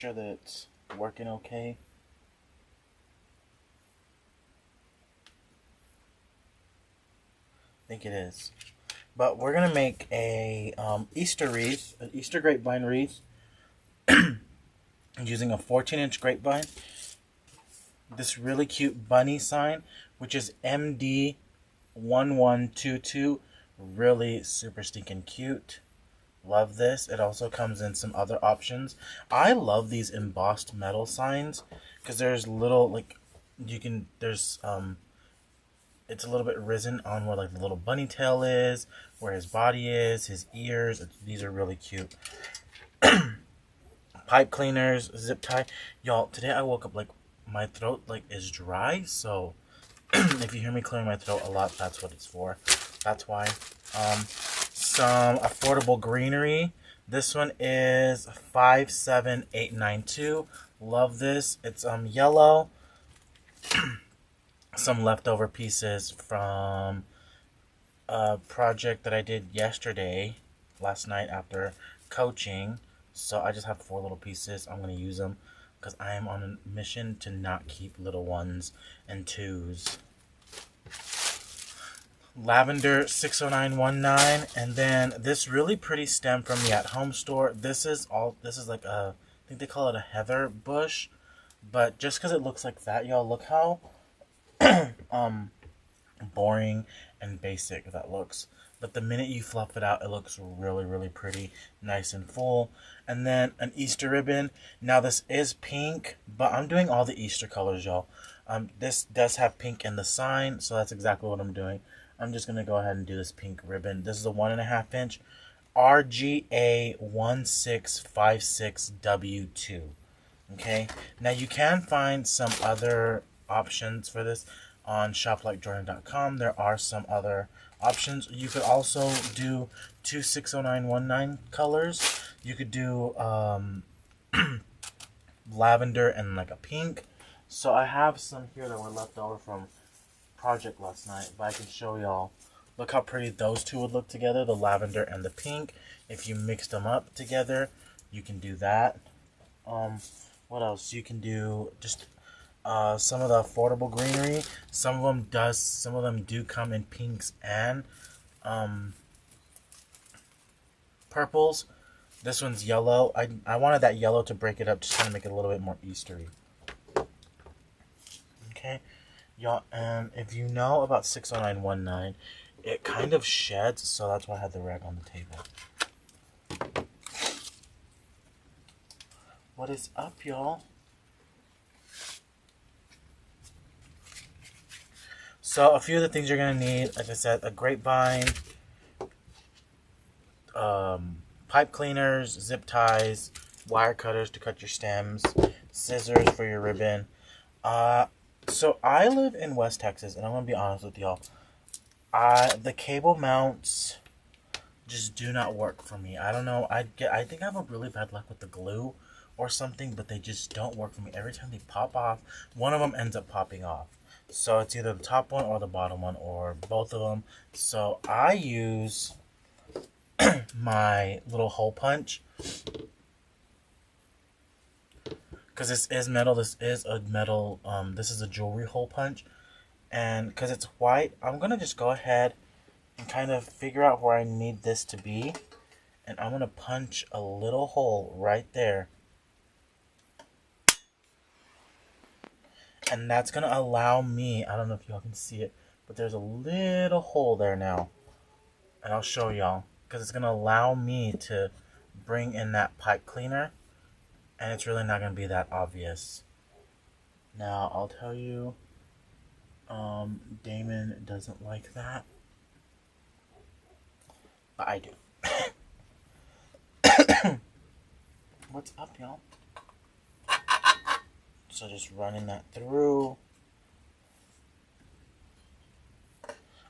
Sure that it's working okay. I think it is. But we're gonna make a Easter wreath, an Easter grapevine wreath, using a 14-inch grapevine. This really cute bunny sign, which is MD1122, really super stinking cute. Love this. It also comes in some other options. I love these embossed metal signs because there's little there's it's a little bit risen on where like the little bunny tail is, where his body is, his ears. These are really cute. Pipe cleaners, zip tie. Y'all, today I woke up like my throat like is dry, so if you hear me clearing my throat a lot, that's what it's for. That's why. Some affordable greenery. This one is 57892. Love this. It's yellow. Some leftover pieces from a project that I did last night after coaching. So I just have 4 little pieces. I'm going to use them because I am on a mission to not keep little 1s and 2s. Lavender 60919, and then this really pretty stem from the at home store. This is like I think they call it a heather bush, but just because it looks like that, y'all, look how boring and basic that looks. But the minute you fluff it out, it looks really, really pretty, nice and full. And then an Easter ribbon. Now this is pink, but I'm doing all the Easter colors, y'all. This does have pink in the sign, so that's exactly what I'm doing. I'm just going to go ahead and do this pink ribbon. This is a 1.5 inch RGA 1656W2. Okay, now you can find some other options for this on shoplikejordan.com. There are some other options. You could also do 2 60919 colors. You could do lavender and like a pink. So I have some here that were left over from project last night, but I can show y'all. Look how pretty those two would look together, the lavender and the pink. If you mix them up together, you can do that. What else? You can do just some of the affordable greenery. Some of them do come in pinks and purples. This one's yellow. I wanted that yellow to break it up, just kind of make it a little bit more Eastery. Okay. Y'all, and if you know about 60919, it kind of sheds, so that's why I had the rag on the table. What is up, y'all? So a few of the things you're gonna need, like I said, a grapevine, pipe cleaners, zip ties, wire cutters to cut your stems, scissors for your ribbon. So I live in West Texas, and I'm gonna be honest with y'all. The cable mounts just do not work for me. I don't know. I think I have a really bad luck with the glue or something, but they just don't work for me. Every time they pop off, one of them ends up popping off. So it's either the top one or the bottom one or both of them. So I use my little hole punch. Because this is metal, this is a jewelry hole punch. And because it's white, I'm going to just go ahead and kind of figure out where I need this to be. And I'm going to punch a little hole right there. And that's going to allow me, I don't know if y'all can see it, but there's a little hole there now. And I'll show y'all. Because it's going to allow me to bring in that pipe cleaner. And it's really not going to be that obvious. Now, I'll tell you, Damon doesn't like that. But I do. What's up, y'all? So just running that through.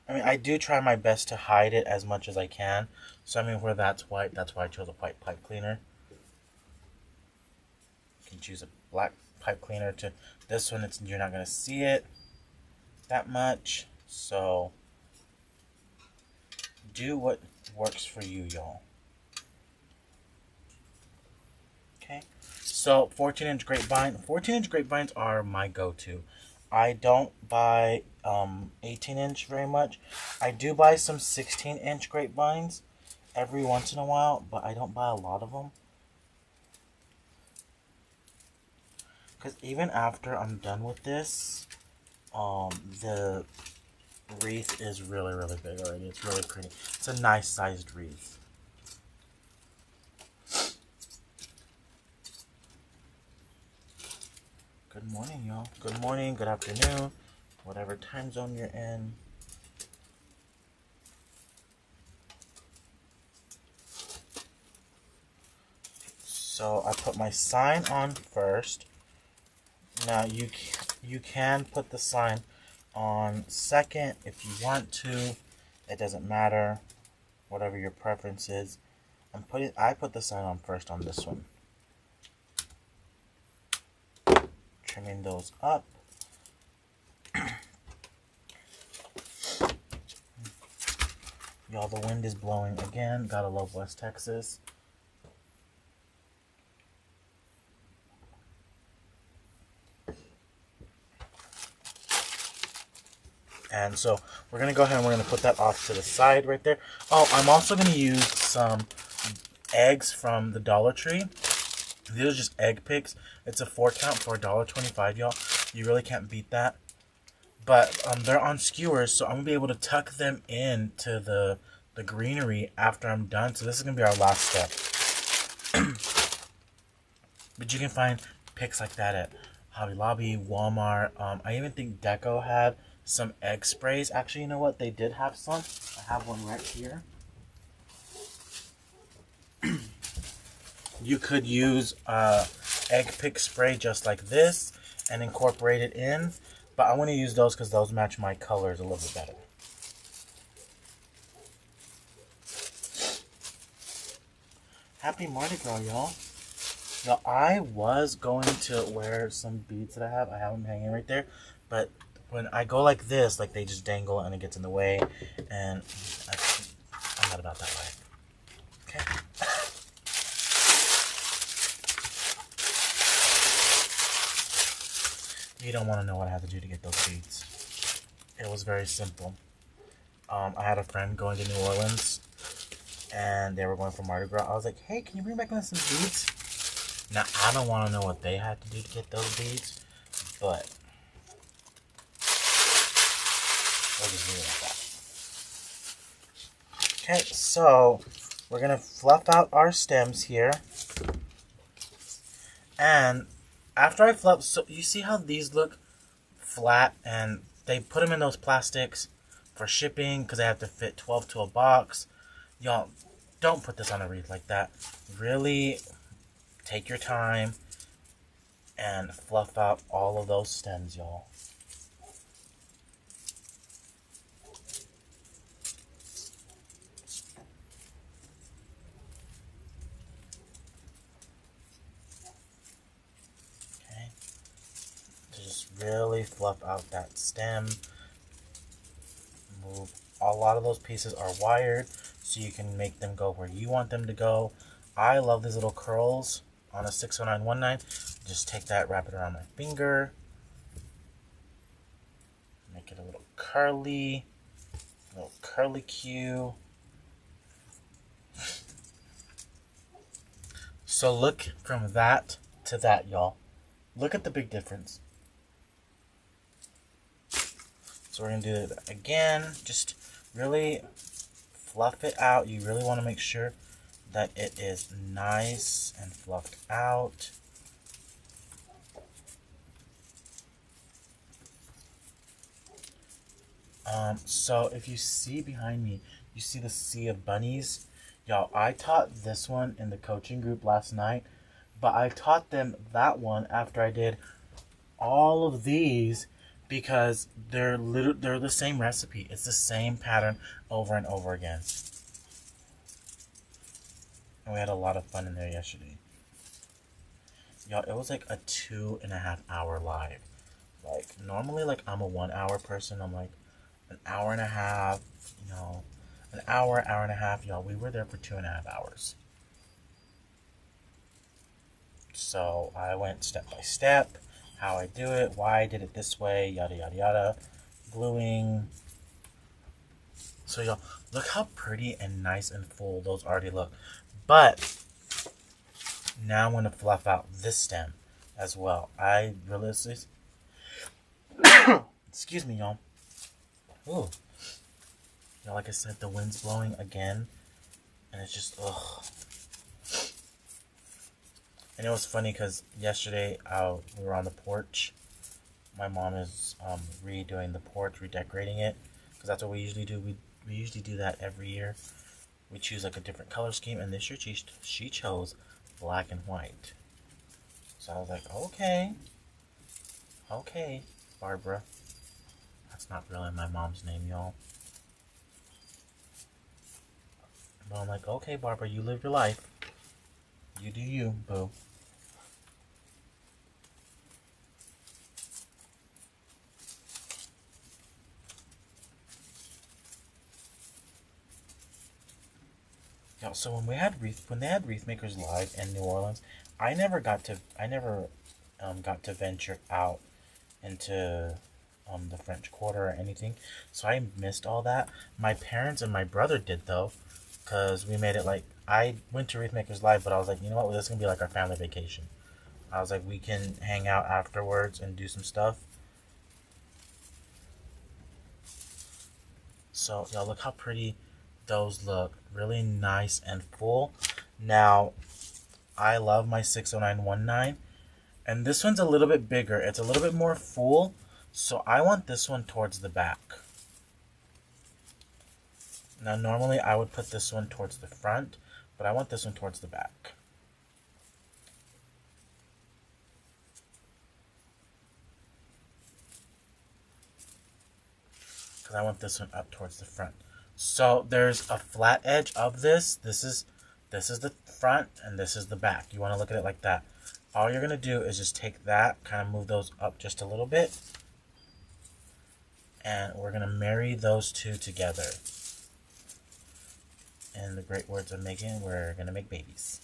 I mean, I do try my best to hide it as much as I can. So, I mean, where that's white, that's why I chose a white pipe cleaner. You can choose a black pipe cleaner to this one. You're not going to see it that much. So, do what works for you, y'all. Okay. So 14-inch grapevine. 14-inch grapevines are my go-to. I don't buy 18-inch very much. I do buy some 16-inch grapevines every once in a while, but I don't buy a lot of them. Because even after I'm done with this, the wreath is really, really big already. It's really pretty. It's a nice sized wreath. Good morning, y'all. Good morning, good afternoon, whatever time zone you're in. So I put my sign on first. Now you can put the sign on second if you want to. It doesn't matter, whatever your preference is. I put the sign on first on this one. Trimming those up. Y'all, the wind is blowing again. Gotta love West Texas. And so we're going to go ahead and we're going to put that off to the side right there. Oh, I'm also going to use some eggs from the Dollar Tree. These are just egg picks. It's a 4-count for $1.25, y'all. You really can't beat that. But they're on skewers, so I'm going to be able to tuck them into the greenery after I'm done. So this is going to be our last step. But you can find picks like that at Hobby Lobby, Walmart. I even think Deco had some egg sprays. Actually, you know what? They did have some. I have one right here. You could use egg pick spray just like this and incorporate it in. But I want to use those because those match my colors a little bit better. Happy Mardi Gras, y'all. Now, I was going to wear some beads that I have. I have them hanging right there. But when I go like this, like they just dangle and it gets in the way. And I'm not about that life. Okay. You don't want to know what I had to do to get those beads. It was very simple. I had a friend going to New Orleans. And they were going for Mardi Gras. I was like, hey, can you bring back some beads? Now, I don't want to know what they had to do to get those beads. But we'll just leave it like that. Okay, so we're going to fluff out our stems here. And after I fluff, so you see how these look flat? And they put them in those plastics for shipping because they have to fit 12 to a box. Y'all, don't put this on a wreath like that. Really take your time and fluff out all of those stems, y'all. Okay. Just really fluff out that stem. Move. A lot of those pieces are wired, so you can make them go where you want them to go. I love these little curls on a 60919. Just take that, wrap it around my finger. Make it a little curly Q. So look from that to that, y'all. Look at the big difference. So we're going to do it again. Just really fluff it out. You really want to make sure that it is nice and fluffed out. So if you see behind me, you see the sea of bunnies. Y'all, I taught this one in the coaching group last night, but I taught them that one after I did all of these because they're the same recipe. It's the same pattern over and over again. And we had a lot of fun in there yesterday. Y'all, it was like a 2.5 hour live. Like, normally, like, I'm a 1 hour person. I'm like, an hour and a half, you know, an hour and a half. Y'all, we were there for 2.5 hours. So I went step by step, how I do it, why I did it this way, yada yada yada, gluing. So y'all, look how pretty and nice and full those already look. But now I'm going to fluff out this stem as well. I realized, excuse me, y'all. Ooh. Y'all, like I said, the wind's blowing again. And it's just, ugh. And it was funny because yesterday we were on the porch. My mom is redoing the porch, redecorating it. Because that's what we usually do. We usually do that every year. We choose like a different color scheme. And this year she chose black and white. So I was like, okay. Okay, Barbara. That's not really my mom's name, y'all. But I'm like, okay, Barbara, you live your life. You do you, boo. Yo, so when they had wreath makers live in New Orleans, I never got to venture out into the French Quarter or anything, so I missed all that. My parents and my brother did though, because we made it like I went to Wreath Makers Live, but I was like, you know what, this is gonna be like our family vacation. I was like, we can hang out afterwards and do some stuff. So y'all, look how pretty those look. Really nice and full. Now, I love my 60919, and this one's a little bit bigger. It's a little bit more full, so I want this one towards the back. Now, normally I would put this one towards the front, but I want this one towards the back. Because I want this one up towards the front. So there's a flat edge of this. This is the front and this is the back. You want to look at it like that. All you're going to do is just take that, kind of move those up just a little bit. And we're going to marry those two together. In the great words of Megan, we're going to make babies.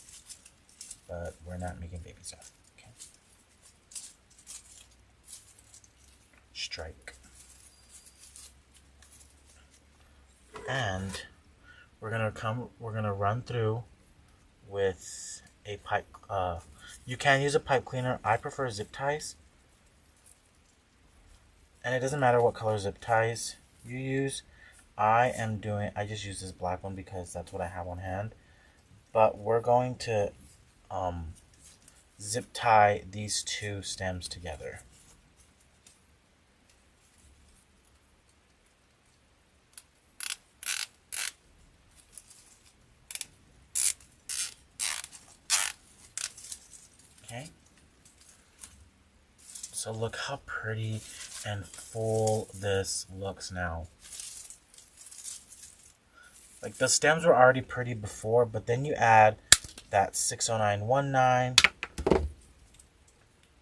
But we're not making babies yet. Okay. Strike. And we're gonna run through with a pipe. You can use a pipe cleaner. I prefer zip ties. And it doesn't matter what color zip ties you use. I just use this black one because that's what I have on hand. But we're going to zip tie these two stems together. Okay. So look how pretty and full this looks now. Like the stems were already pretty before, but then you add that 60919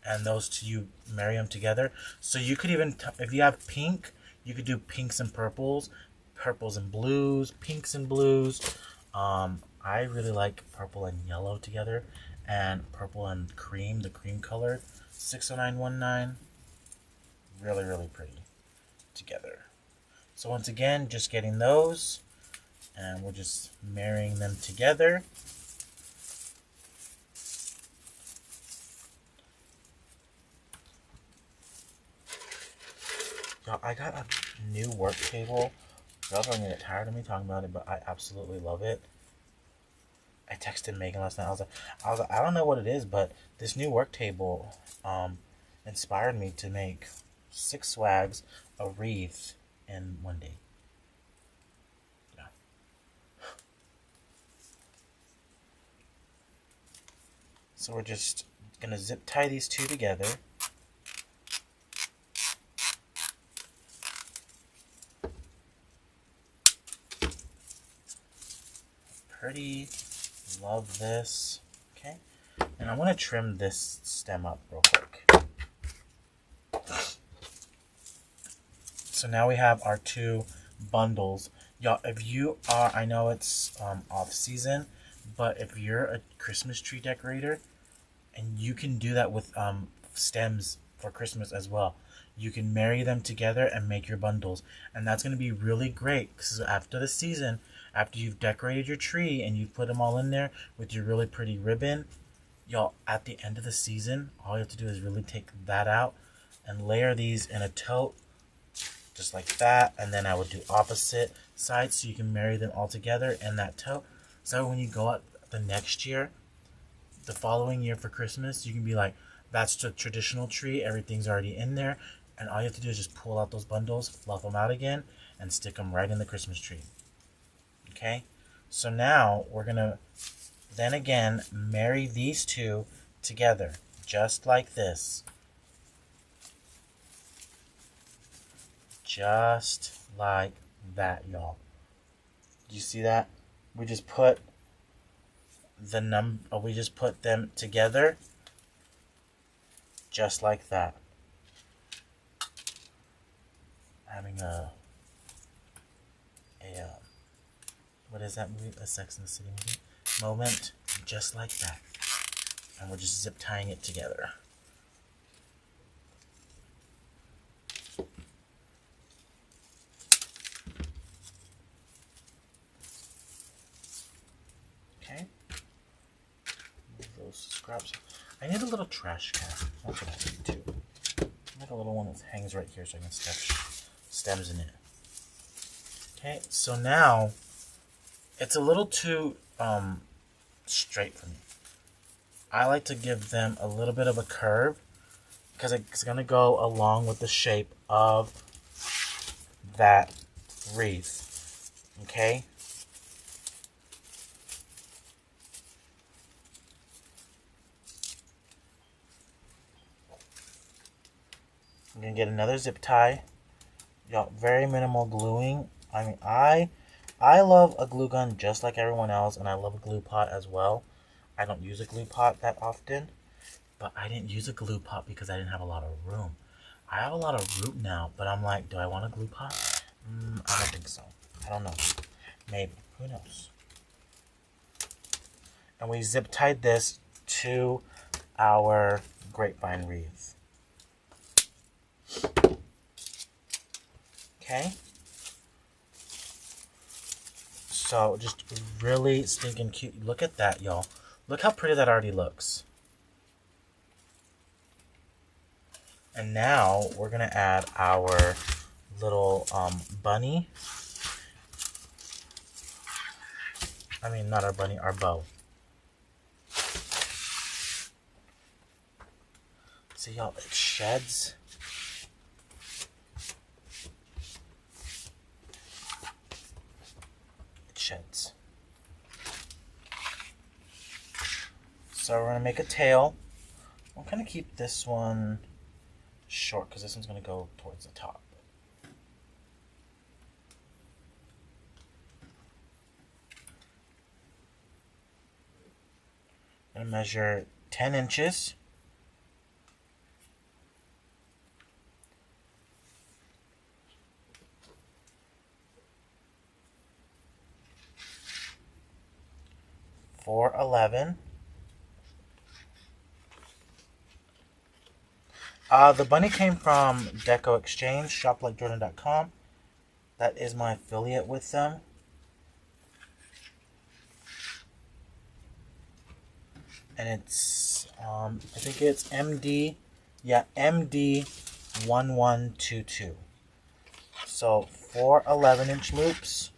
and those two, you marry them together. So you could even, if you have pink, you could do pinks and purples, purples and blues, pinks and blues. I really like purple and yellow together, and purple and cream, the cream color 60919. Really, really pretty together. So once again, just getting those, and we're just marrying them together. Y'all, I got a new work table. Y'all are gonna get tired of me talking about it, but I absolutely love it. I texted Megan last night. I was like, I don't know what it is, but this new work table inspired me to make 6 swags of wreaths in one day. Yeah. So we're just gonna zip tie these two together. Pretty. Love this. Okay. And I want to trim this stem up real quick. So now we have our 2 bundles. Y'all, if you are, I know it's off season, but if you're a Christmas tree decorator And you can do that with stems for Christmas as well. You can marry them together and make your bundles. And that's going to be really great because after the season, after you've decorated your tree and you've put them all in there with your really pretty ribbon, y'all, at the end of the season, all you have to do is really take that out and layer these in a tote just like that. And then I would do opposite sides so you can marry them all together in that tote. So when you go out the next year, the following year for Christmas, you can be like, that's the traditional tree, everything's already in there, and all you have to do is just pull out those bundles, fluff them out again, and stick them right in the Christmas tree. Okay, so now we're gonna then again marry these two together just like this, just like that, y'all. Do you see that? We just put we just put them together just like that. Having a what is that movie? A Sex and the City movie moment, just like that. And we're just zip tying it together. Okay. Move those scraps. I need a little trash can. That's what I need too. I need a little one that hangs right here so I can stuff stems in it. Okay, so now it's a little too straight for me. I like to give them a little bit of a curve because it's going to go along with the shape of that wreath. Okay? I'm going to get another zip tie. Y'all, very minimal gluing. I mean, I love a glue gun just like everyone else, and I love a glue pot as well. I don't use a glue pot that often, but I didn't use a glue pot because I didn't have a lot of room. I have a lot of room now, but I'm like, do I want a glue pot? I don't think so. I don't know. Maybe. Who knows? And we zip tied this to our grapevine wreath. Okay? So, just really stinking cute. Look at that, y'all. Look how pretty that already looks. And now, we're going to add our little bunny. I mean, not our bunny, our bow. See, y'all, it sheds. Sheds. So we're going to make a tail. I'm going to keep this one short because this one's going to go towards the top. I'm going to measure 10 inches. $4.11. The bunny came from DecoExchange, shoplikeJordan.com. That is my affiliate with them. And it's, I think it's MD, yeah, MD1122. So 4 11-inch loops.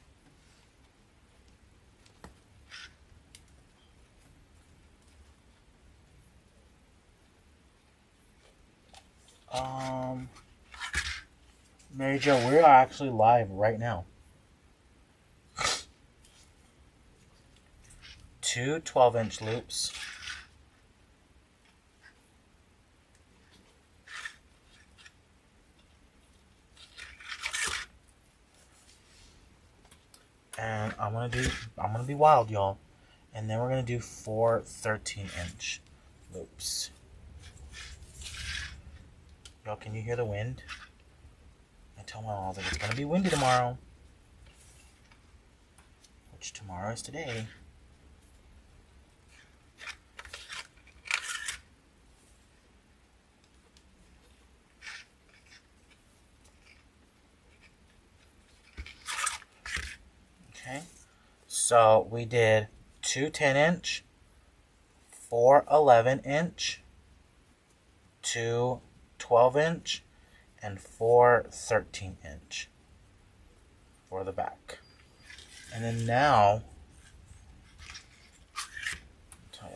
Mary Jo, we are actually live right now. 2 12-inch loops. And I'm gonna be wild, y'all. And then we're gonna do 4 13-inch loops. Y'all, can you hear the wind? I told my mom, I was like, it's gonna be windy tomorrow. Which tomorrow is today. So we did 2 10-inch, 4 11-inch, 2 12-inch, and 4 13-inch for the back. And then now, I'm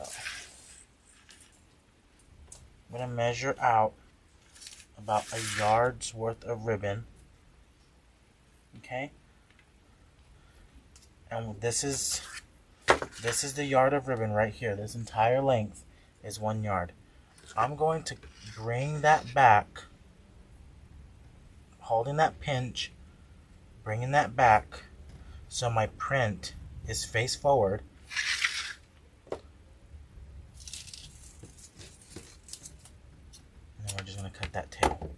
going to measure out about a yard's worth of ribbon. Okay? And this is the yard of ribbon right here. This entire length is 1 yard. I'm going to bring that back, holding that pinch, bringing that back so my print is face forward. And then we're just going to cut that tail.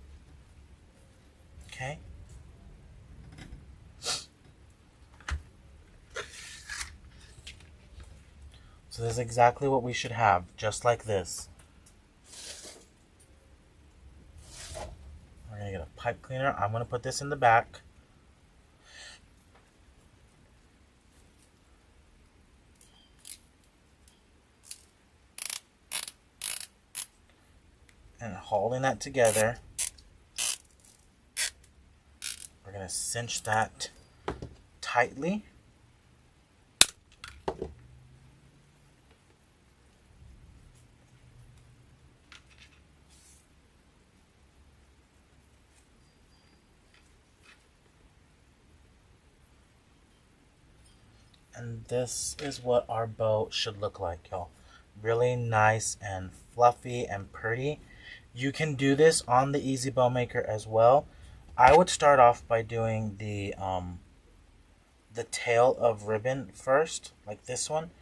Okay? So this is exactly what we should have, just like this. We're going to get a pipe cleaner. I'm going to put this in the back. And holding that together, we're going to cinch that tightly. And this is what our bow should look like, y'all. Really nice and fluffy and pretty. You can do this on the Easy Bow Maker as well. I would start off by doing the tail of ribbon first, like this one.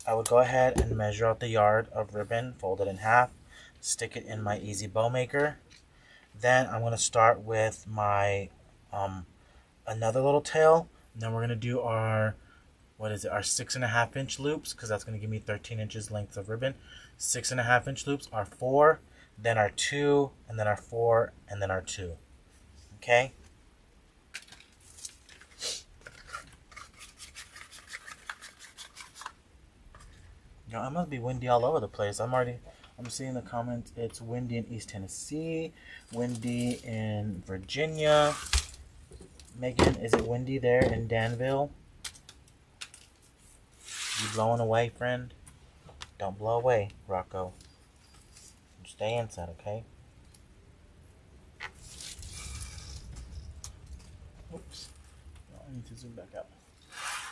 I would go ahead and measure out the yard of ribbon, fold it in half, stick it in my Easy Bow Maker. Then I'm going to start with my another little tail. And then we're going to do our, our 6.5-inch loops, because that's going to give me 13 inches length of ribbon. 6.5-inch loops are 4, then our 2, and then our 4, and then our 2. Okay? Yo, it must be windy all over the place. I'm seeing the comments. It's windy in East Tennessee, windy in Virginia. Megan, is it windy there in Danville? You blowing away, friend? Don't blow away, Rocco. Stay inside, okay? Oops. No, I need to zoom back out.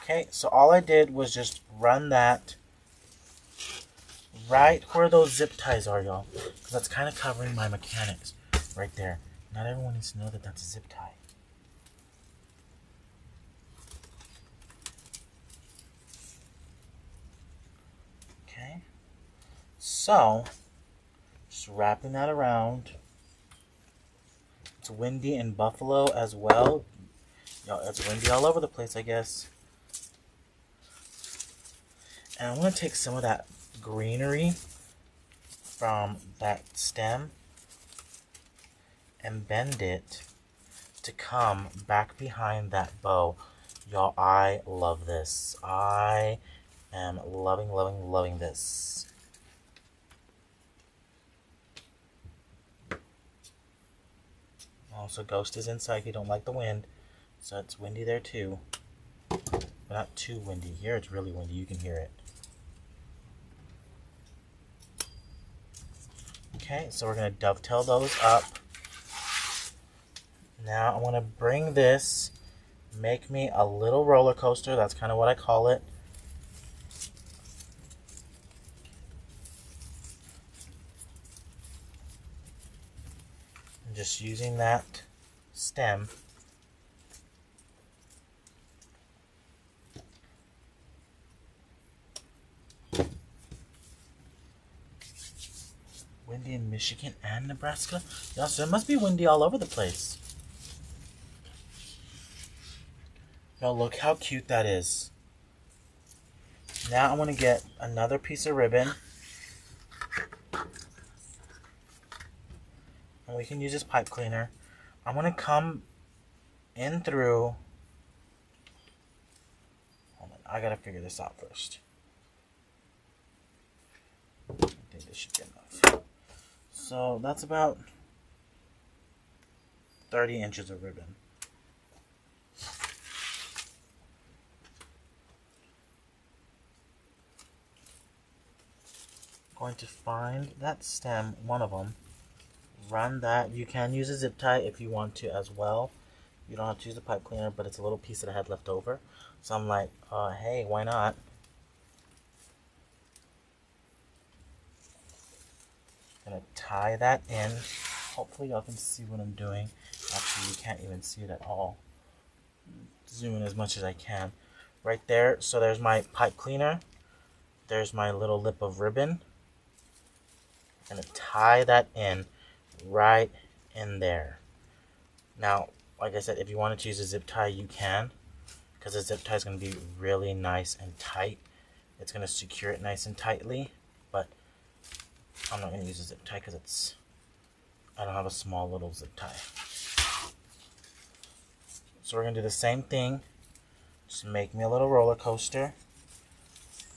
Okay, so all I did was just run that right where those zip ties are, y'all. Because that's kind of covering my mechanics right there. Not everyone needs to know that that's a zip tie. Okay. So, just wrapping that around. It's windy in Buffalo as well. Y'all, it's windy all over the place, I guess. And I'm going to take some of that greenery from that stem and bend it to come back behind that bow. Y'all, I love this. I am loving, loving, loving this. Also, Ghost is inside. He don't like the wind, so it's windy there too. But not too windy. Here it's really windy. You can hear it. Okay, so we're going to dovetail those up. Now I want to bring this, make me a little roller coaster. That's kind of what I call it. I'm just using that stem. Windy in Michigan and Nebraska. Yeah, so it must be windy all over the place. Now look how cute that is. Now I'm going to get another piece of ribbon. And we can use this pipe cleaner. I'm going to come in through. Hold on. I gotta figure this out first. I think this should be enough. So that's about 30 inches of ribbon. Going to find that stem, one of them, run that. You can use a zip tie if you want to as well. You don't have to use the pipe cleaner, but it's a little piece that I had left over. So I'm like, hey, why not? Gonna tie that in. Hopefully y'all can see what I'm doing. Actually, you can't even see it at all. Zoom in as much as I can. Right there, so there's my pipe cleaner. There's my little lip of ribbon. I'm gonna tie that in right in there. Now, like I said, if you wanted to use a zip tie, you can, because the zip tie is going to be really nice and tight. It's going to secure it nice and tightly, but I'm not going to use a zip tie because I don't have a small little zip tie. So we're going to do the same thing. Just make me a little roller coaster,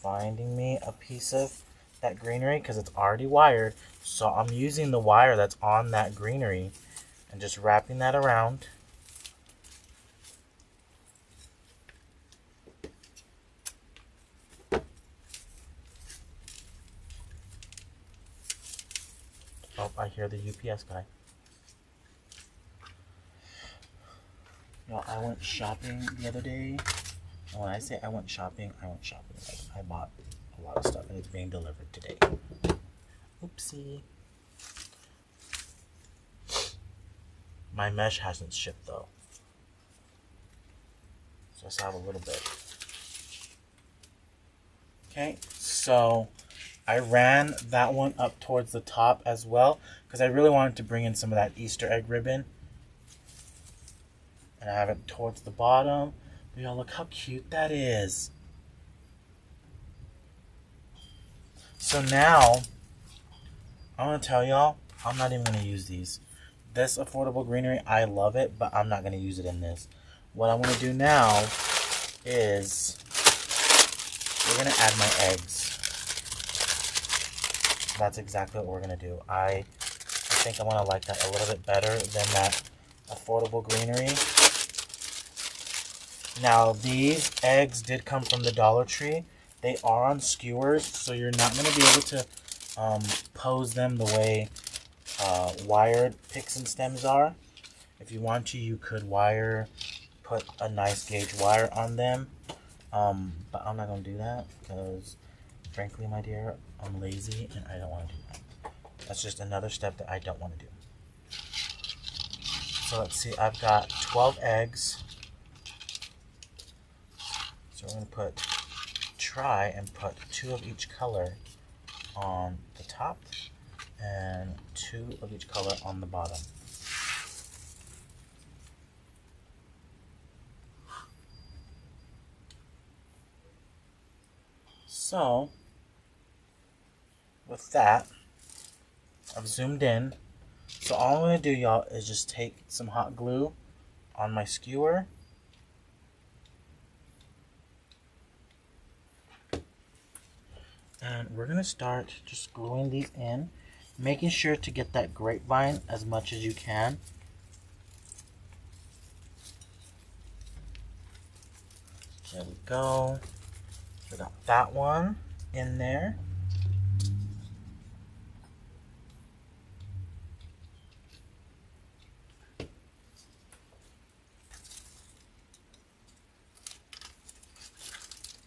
finding me a piece of that greenery because it's already wired. So I'm using the wire that's on that greenery and just wrapping that around. Oh, I hear the UPS guy. Y'all, I went shopping the other day. And when I say I went shopping. Like, I bought a lot of stuff and it's being delivered today. Oopsie. My mesh hasn't shipped though. So I still have a little bit. Okay, so I ran that one up towards the top as well because I really wanted to bring in some of that Easter egg ribbon. And I have it towards the bottom. But y'all, look how cute that is. So now, I want to tell y'all, I'm not even going to use these. This affordable greenery, I love it, but I'm not going to use it in this. What I'm going to do now is we're going to add my eggs. That's exactly what we're going to do. I think I'm going to like that a little bit better than that affordable greenery. Now, these eggs did come from the Dollar Tree. They are on skewers, so you're not going to be able to pose them the way wired picks and stems are. If you want to, you could put a nice gauge wire on them. But I'm not going to do that because, frankly, my dear, I'm lazy and I don't want to do that. That's just another step that I don't want to do. So let's see, I've got 12 eggs. So we're going to try and put 2 of each color on the top and 2 of each color on the bottom. So with that, I've zoomed in. So all I'm going to do, y'all, is just take some hot glue on my skewer. And we're going to start just gluing these in, making sure to get that grapevine as much as you can. There we go. We got that one in there.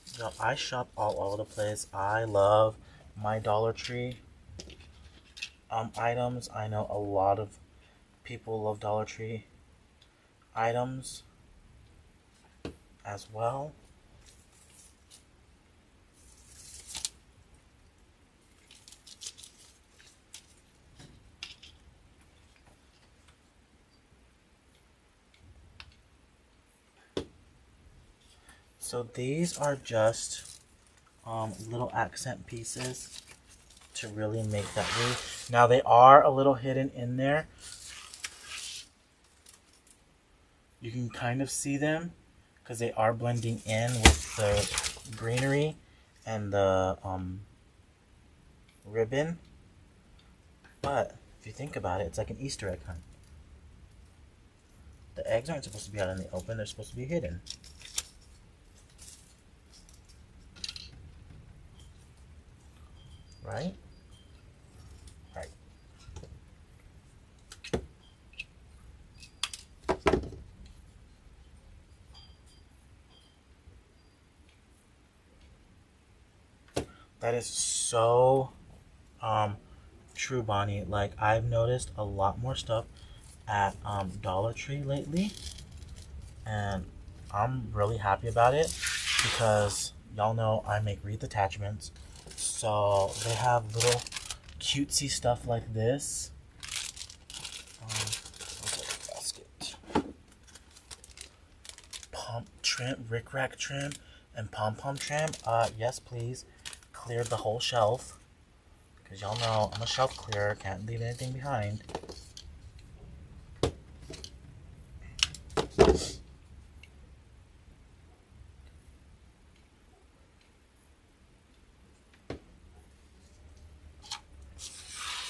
So I shop all over the place. I love my Dollar Tree items. I know a lot of people love Dollar Tree items as well. So these are just little accent pieces to really make that wreath. Now they are a little hidden in there. You can kind of see them because they are blending in with greenery and the ribbon. But if you think about it, it's like an Easter egg hunt. The eggs aren't supposed to be out in the open, they're supposed to be hidden. Right? Right. That is so true, Bonnie. Like, I've noticed a lot more stuff at Dollar Tree lately, and I'm really happy about it because y'all know I make wreath attachments. So they have little cutesy stuff like this. Basket. Pom trim, rickrack trim, and pom-pom trim. Yes, please. Cleared the whole shelf. Because y'all know I'm a shelf clearer, can't leave anything behind.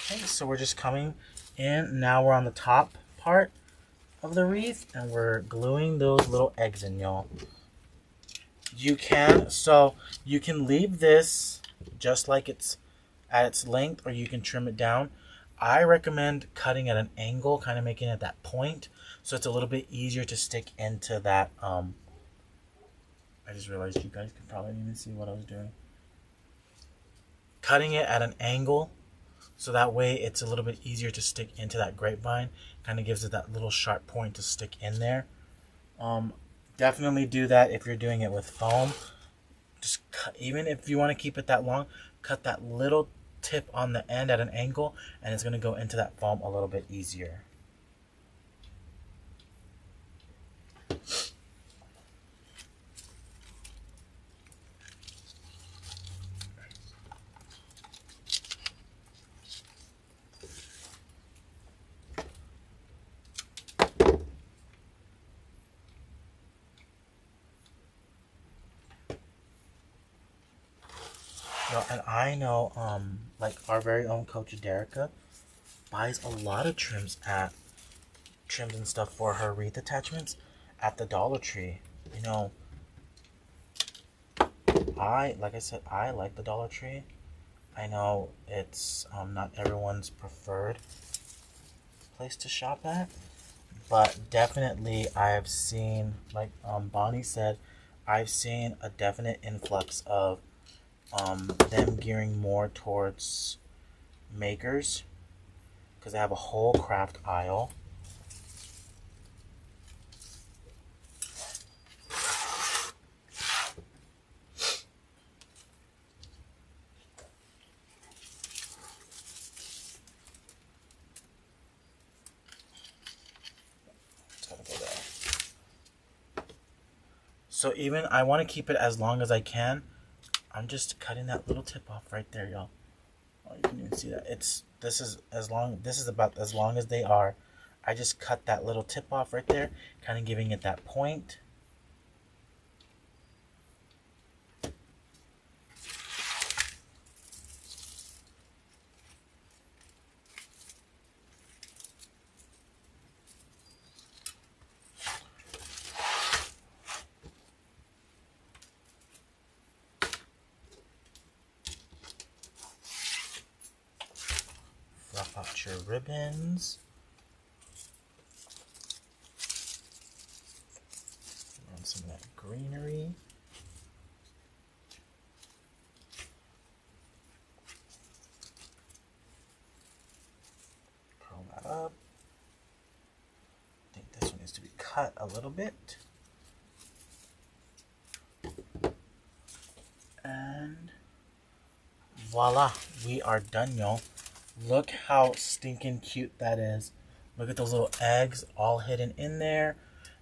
Okay, so we're just coming in. Now we're on the top part of the wreath, and we're gluing those little eggs in, y'all. You can leave this just like it's at its length, or you can trim it down. I recommend cutting at an angle, kind of making it that point, so it's a little bit easier to stick into that. I just realized you guys can probably even see what I was doing. Cutting it at an angle, so that way it's a little bit easier to stick into that grapevine. Kind of gives it that little sharp point to stick in there. Definitely do that if you're doing it with foam. Just cut, even if you want to keep it that long, cut that little tip on the end at an angle, and it's going to go into that foam a little bit easier. And I know, like our very own coach Derica buys a lot of trims and stuff for her wreath attachments at the Dollar Tree. You know, like I said, I like the Dollar Tree. I know it's not everyone's preferred place to shop at, but definitely I have seen, like Bonnie said, I've seen a definite influx of them gearing more towards makers because they have a whole craft aisle. So even I want to keep it as long as I can. I'm just cutting that little tip off right there, y'all. Oh, you can even see that. This is about as long as they are. I just cut that little tip off right there, kind of giving it that point. Fluff out your ribbons. And some of that greenery. Curl that up. I think this one needs to be cut a little bit. And voila, we are done, y'all. Look how stinking cute that is. Look at those little eggs all hidden in there.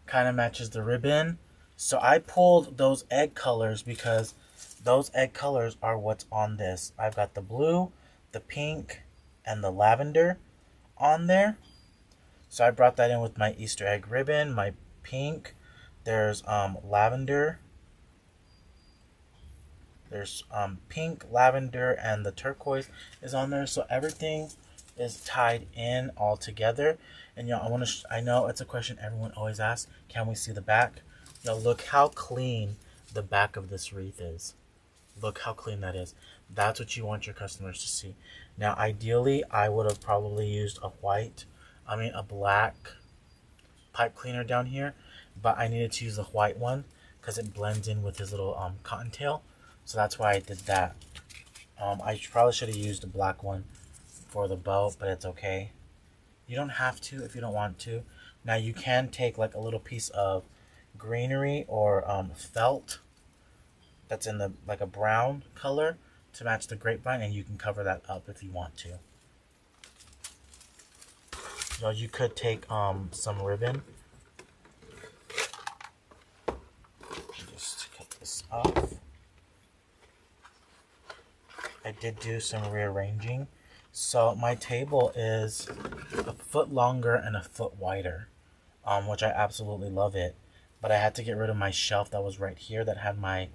Kind of matches the ribbon. So I pulled those egg colors because those egg colors are what's on this. I've got the blue, the pink, and the lavender on there. So I brought that in with my Easter egg ribbon, my pink. There's lavender There's pink, lavender, and the turquoise is on there. So everything is tied in all together. And y'all, I know it's a question everyone always asks. Can we see the back? Y'all, look how clean the back of this wreath is. Look how clean that is. That's what you want your customers to see. Now, ideally, I would have probably used a black pipe cleaner down here, but I needed to use the white one because it blends in with his little cottontail. So that's why I did that. I probably should have used a black one for the bow, but it's okay. You don't have to if you don't want to. Now you can take like a little piece of greenery or felt that's in the like a brown color to match the grapevine, and you can cover that up if you want to. You could take some ribbon. Just cut this off. I did do some rearranging. So my table is a foot longer and a foot wider, which I absolutely love it. But I had to get rid of my shelf that was right here that had my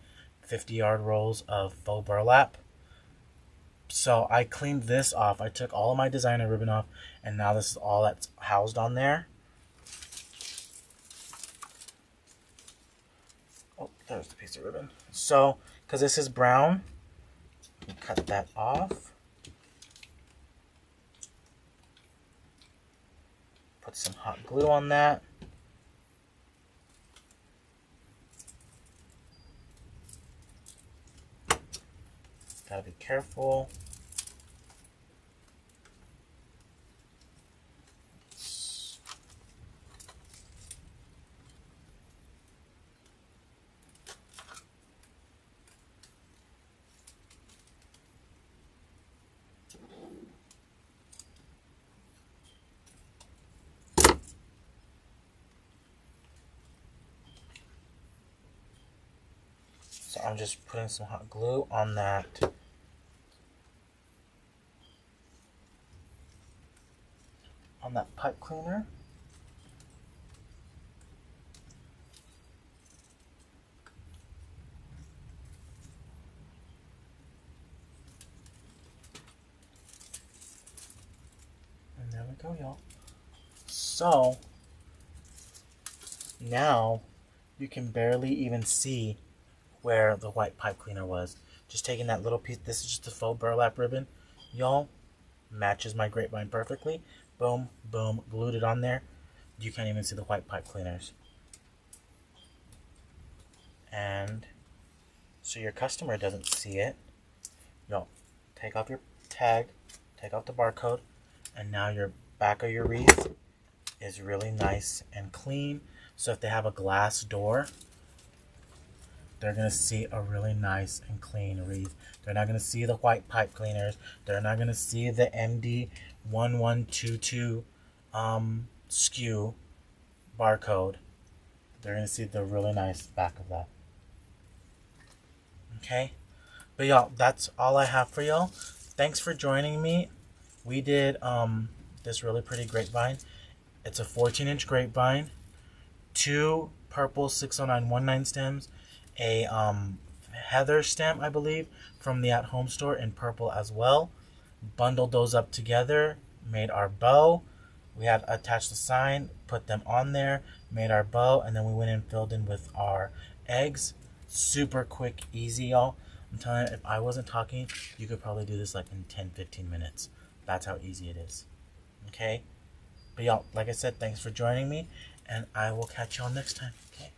50-yard rolls of faux burlap. So I cleaned this off. I took all of my designer ribbon off, and now this is all that's housed on there. Oh, there's the piece of ribbon. So, because this is brown, cut that off. Put some hot glue on that. Gotta be careful. So I'm just putting some hot glue on that. On that pipe cleaner. And there we go, y'all. So now you can barely even see where the white pipe cleaner was. Just taking that little piece, this is just a faux burlap ribbon, y'all, matches my grapevine perfectly. Boom, boom, glued it on there. You can't even see the white pipe cleaners. And so your customer doesn't see it. Y'all, take off your tag, take off the barcode, and now your back of your wreath is really nice and clean. So if they have a glass door, they're going to see a really nice and clean wreath. They're not going to see the white pipe cleaners. They're not going to see the MD1122 SKU barcode. They're going to see the really nice back of that. Okay? But y'all, that's all I have for y'all. Thanks for joining me. We did this really pretty grapevine. It's a 14-inch grapevine. 2 purple 60919 stems. A heather stem, I believe, from the At Home store in purple as well. Bundled those up together, made our bow. We had attached the sign, put them on there, made our bow, and then we went and filled in with our eggs. Super quick, easy, y'all. I'm telling you, if I wasn't talking, you could probably do this like in 10-15 minutes. That's how easy it is. Okay? But y'all, like I said, thanks for joining me, and I will catch y'all next time. Okay?